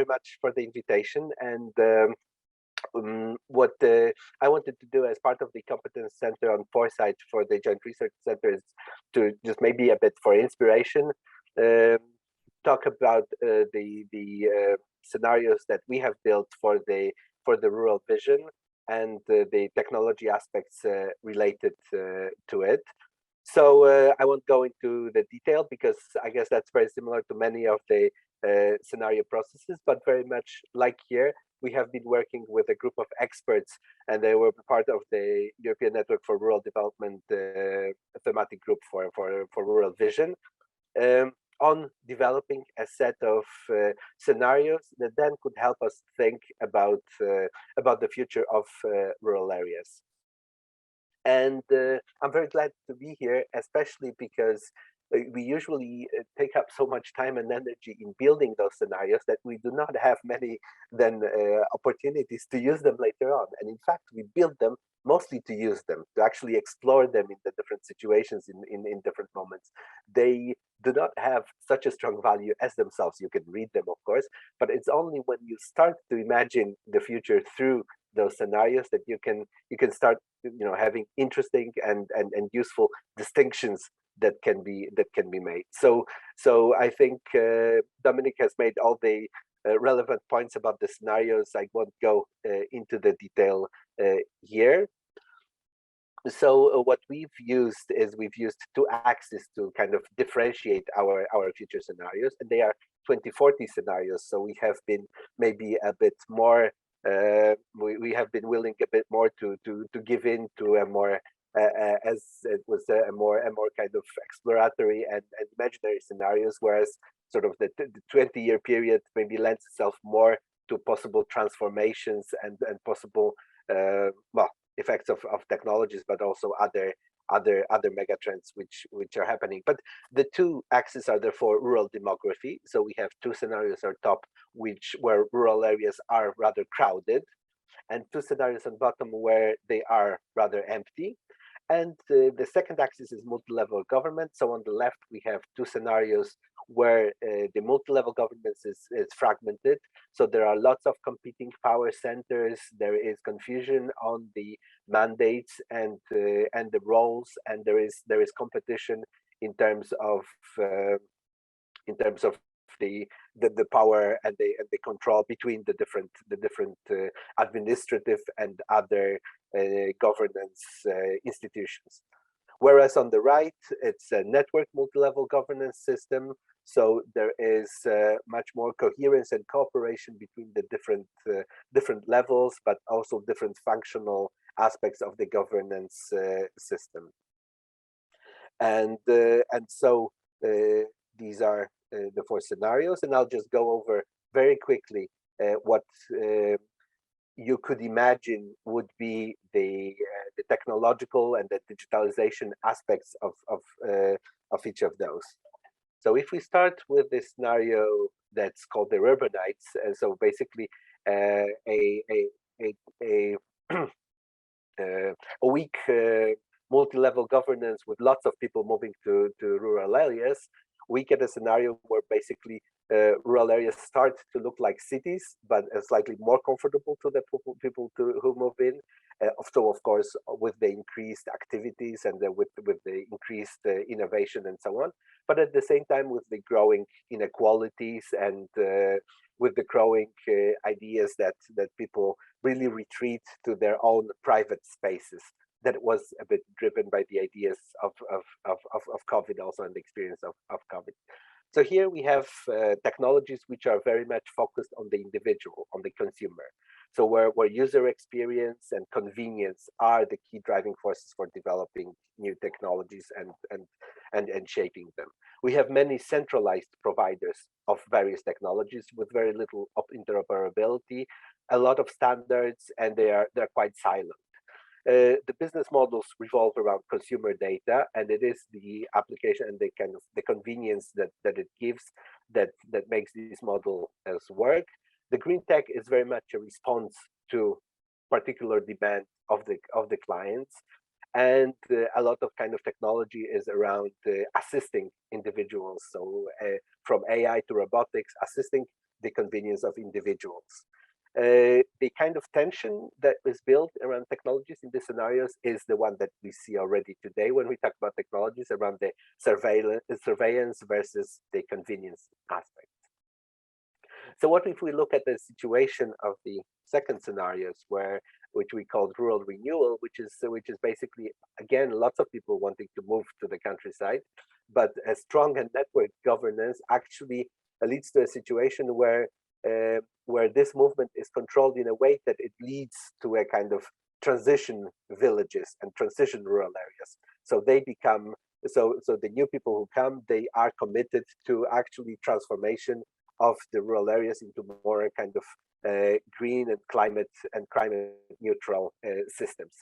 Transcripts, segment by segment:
much for the invitation. And what I wanted to do as part of the Competence Center on Foresight for the Joint Research Center is to just maybe a bit for inspiration, talk about the scenarios that we have built for the rural vision and the technology aspects related to it. So I won't go into the detail because I guess that's very similar to many of the scenario processes, but very much like here, we have been working with a group of experts, and they were part of the European Network for Rural Development thematic group for rural vision, on developing a set of scenarios that then could help us think about the future of rural areas. And I'm very glad to be here, especially because we usually take up so much time and energy in building those scenarios that we do not have many then opportunities to use them later on. And in fact, we build them mostly to use them, to actually explore them in the different situations in different moments. They do not have such a strong value as themselves. You can read them, of course, but it's only when you start to imagine the future through those scenarios that you can start having interesting and useful distinctions that can be made. So I think Dominic has made all the relevant points about the scenarios. I won't go into the detail here. So what we've used two axes to kind of differentiate our future scenarios, and they are 2040 scenarios. So we have been maybe a bit more we have been willing a bit more to give in to a more as it was a more kind of exploratory and imaginary scenarios, whereas sort of the 20-year period maybe lends itself more to possible transformations and possible effects of technologies, but also other megatrends which are happening. But the two axes are therefore rural demography. So we have two scenarios on top, where rural areas are rather crowded, and two scenarios on bottom where they are rather empty. And the second axis is multi-level government. So on the left, we have two scenarios where the multi-level government is fragmented. So there are lots of competing power centers. There is confusion on the mandates and the roles, and there is competition in terms of the power and the control between the different administrative and other governance institutions. Whereas on the right, it's a network multi-level governance system. So there is much more coherence and cooperation between the different levels, but also different functional aspects of the governance system. And so these are the four scenarios, and I'll just go over very quickly what you could imagine would be the technological and the digitalization aspects of each of those. So if we start with this scenario that's called the Urbanites, so basically a weak multi-level governance with lots of people moving to rural areas, we get a scenario where basically rural areas start to look like cities, but slightly more comfortable to the people who move in. So of course, with the increased activities and with the increased innovation and so on, but at the same time with the growing inequalities and with the growing ideas that people really retreat to their own private spaces. That was a bit driven by the ideas of COVID also, and the experience of COVID. So here we have technologies which are very much focused on the individual, on the consumer. So where user experience and convenience are the key driving forces for developing new technologies and shaping them. We have many centralized providers of various technologies with very little interoperability, a lot of standards, and they're quite silent. The business models revolve around consumer data, and it is the application and the kind of the convenience that it gives that makes this model work. The green tech is very much a response to particular demand of the clients, and a lot of kind of technology is around assisting individuals. So from AI to robotics, assisting the convenience of individuals. The kind of tension that is built around technologies in these scenarios is the one that we see already today when we talk about technologies around the surveillance versus the convenience aspect. So what if we look at the situation of the second scenarios, which we call rural renewal, which is basically, again, lots of people wanting to move to the countryside, but a strong and network governance actually leads to a situation where this movement is controlled in a way that it leads to a kind of transition villages and transition rural areas. So they become, so the new people who come, they are committed to actually transformation of the rural areas into more kind of green and climate neutral systems.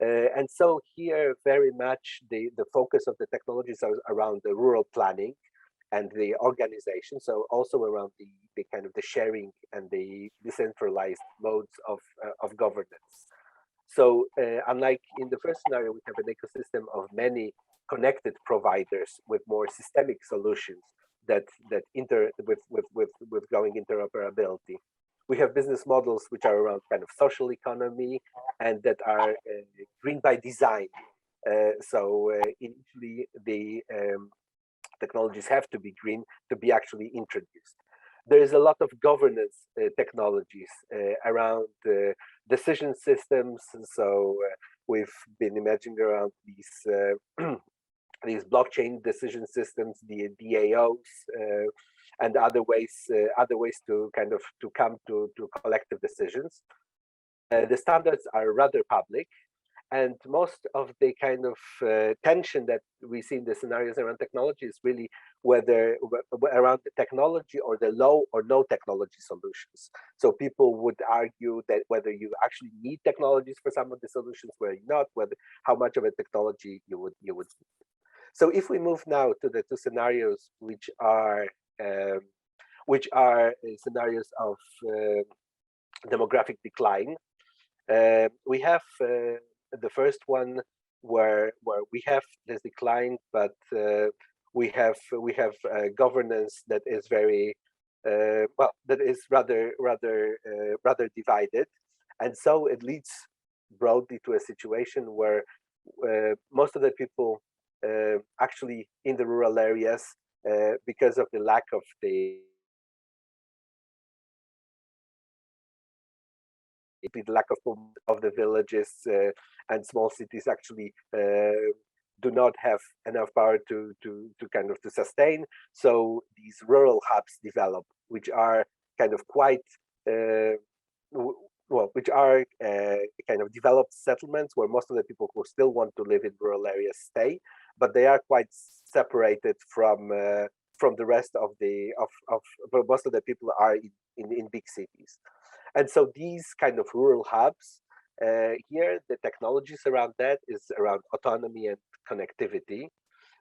And so here very much the focus of the technologies are around the rural planning and the organization, so also around the kind of the sharing and the decentralized modes of governance. So unlike in the first scenario, we have an ecosystem of many connected providers with more systemic solutions that with growing interoperability. We have business models which are around kind of social economy and that are green by design. So initially the technologies have to be green to be actually introduced. There is a lot of governance technologies around decision systems. So we've been imagining around these blockchain decision systems, the DAOs, and other ways to kind of to come to collective decisions. The standards are rather public, and most of the kind of tension that we see in the scenarios around technology is really whether around the technology or the low or no technology solutions. So people would argue that whether you actually need technologies for some of the solutions, whether not, whether how much of a technology you would need. So if we move now to the two scenarios, which are scenarios of demographic decline, we have the first one where we have this decline, but we have governance that is very well, that is rather divided, and so it leads broadly to a situation where most of the people actually in the rural areas, because of the lack of the lack of the villages and small cities actually do not have enough power to kind of to sustain. So these rural hubs develop, which are kind of quite well, which are kind of developed settlements where most of the people who still want to live in rural areas stay, but they are quite separated from the rest of most of the people are in big cities. And so these kind of rural hubs, here the technologies around that is around autonomy and connectivity.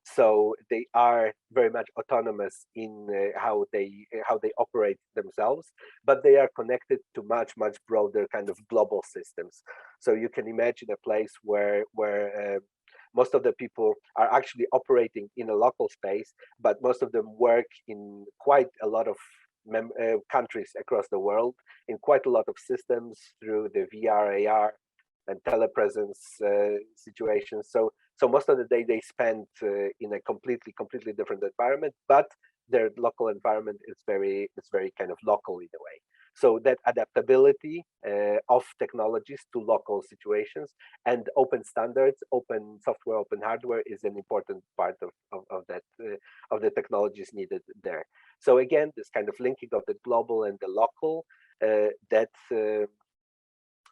So they are very much autonomous in how they operate themselves, but they are connected to much broader kind of global systems. So you can imagine a place where most of the people are actually operating in a local space, but most of them work in quite a lot of countries across the world, in quite a lot of systems through the VR, AR, and telepresence situations. So most of the day they spend in a completely different environment, but their local environment is very kind of local in a way. So that adaptability of technologies to local situations and open standards, open software, open hardware is an important part of that of the technologies needed there. So again, this kind of linking of the global and the local that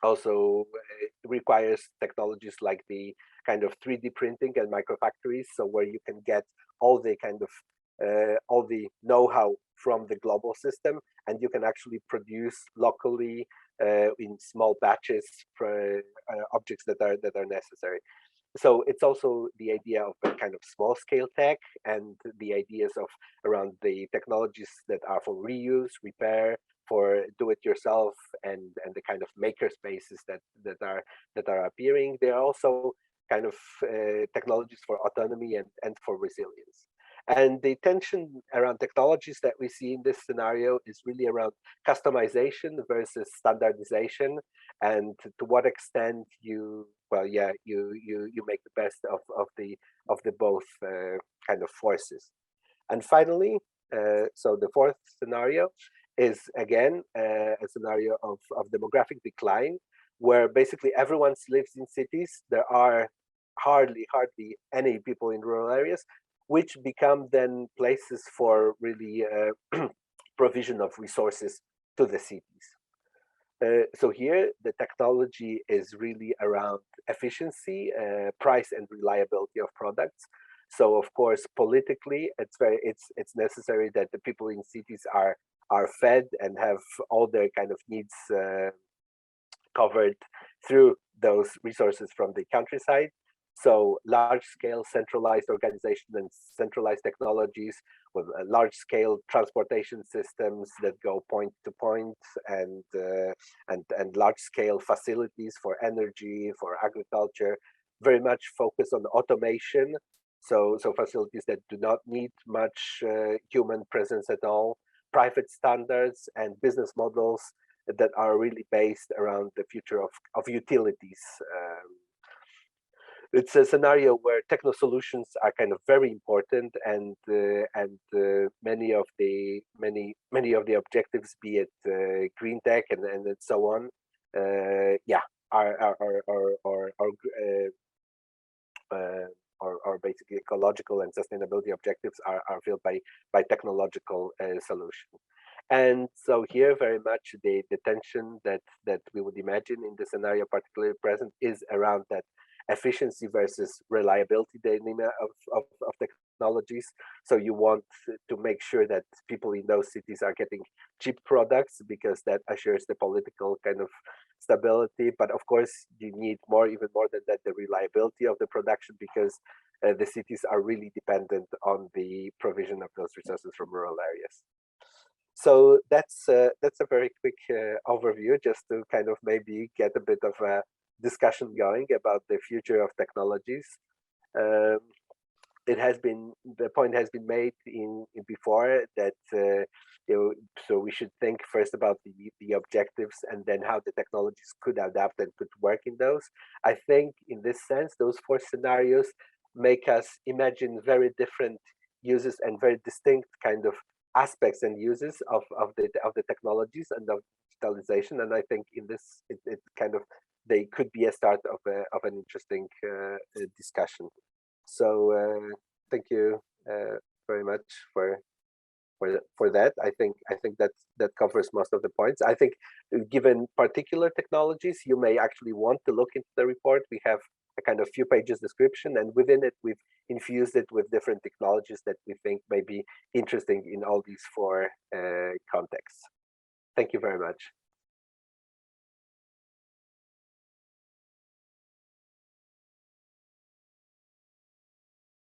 also requires technologies like the kind of 3D printing and microfactories, so where you can get all the kind of all the know-how from the global system, and you can actually produce locally in small batches for objects that are necessary. So it's also the idea of a kind of small scale tech and the ideas of around the technologies that are for reuse, repair, for do-it-yourself, and the kind of maker spaces that are appearing. There are also kind of technologies for autonomy and for resilience. And the tension around technologies that we see in this scenario is really around customization versus standardization, and to what extent you, well, yeah, you make the best of the both kind of forces. And finally, so the fourth scenario is again a scenario of demographic decline, where basically everyone lives in cities. There are hardly any people in rural areas, which become then places for really provision of resources to the cities. So here the technology is really around efficiency, price and reliability of products. So of course, politically, it's necessary that the people in cities are fed and have all their kind of needs covered through those resources from the countryside. So large-scale centralized organization and centralized technologies with large-scale transportation systems that go point to point, and large-scale facilities for energy, for agriculture, very much focus on automation. So facilities that do not need much human presence at all, private standards and business models that are really based around the future of utilities. It's a scenario where techno solutions are kind of very important, and many of the objectives, be it green tech and so on, yeah, are basically ecological and sustainability objectives are filled by technological solution. And so here very much the tension that we would imagine in the scenario particularly present is around that efficiency versus reliability dilemma of technologies. So you want to make sure that people in those cities are getting cheap products, because that assures the political kind of stability. But of course, you need even more than that, the reliability of the production, because the cities are really dependent on the provision of those resources from rural areas. So that's a very quick overview, just to kind of maybe get a bit of a discussion going about the future of technologies. The point has been made in before that so we should think first about the objectives, and then how the technologies could adapt and could work in those. I think in this sense, those four scenarios make us imagine very different uses and very distinct kind of aspects and uses of the technologies and of digitalization. And I think in this, it kind of, they could be a start of an interesting discussion. So thank you very much for that. I think that covers most of the points. I think given particular technologies, you may actually want to look into the report. We have a kind of few pages description, and within it we've infused it with different technologies that we think may be interesting in all these four contexts. Thank you very much.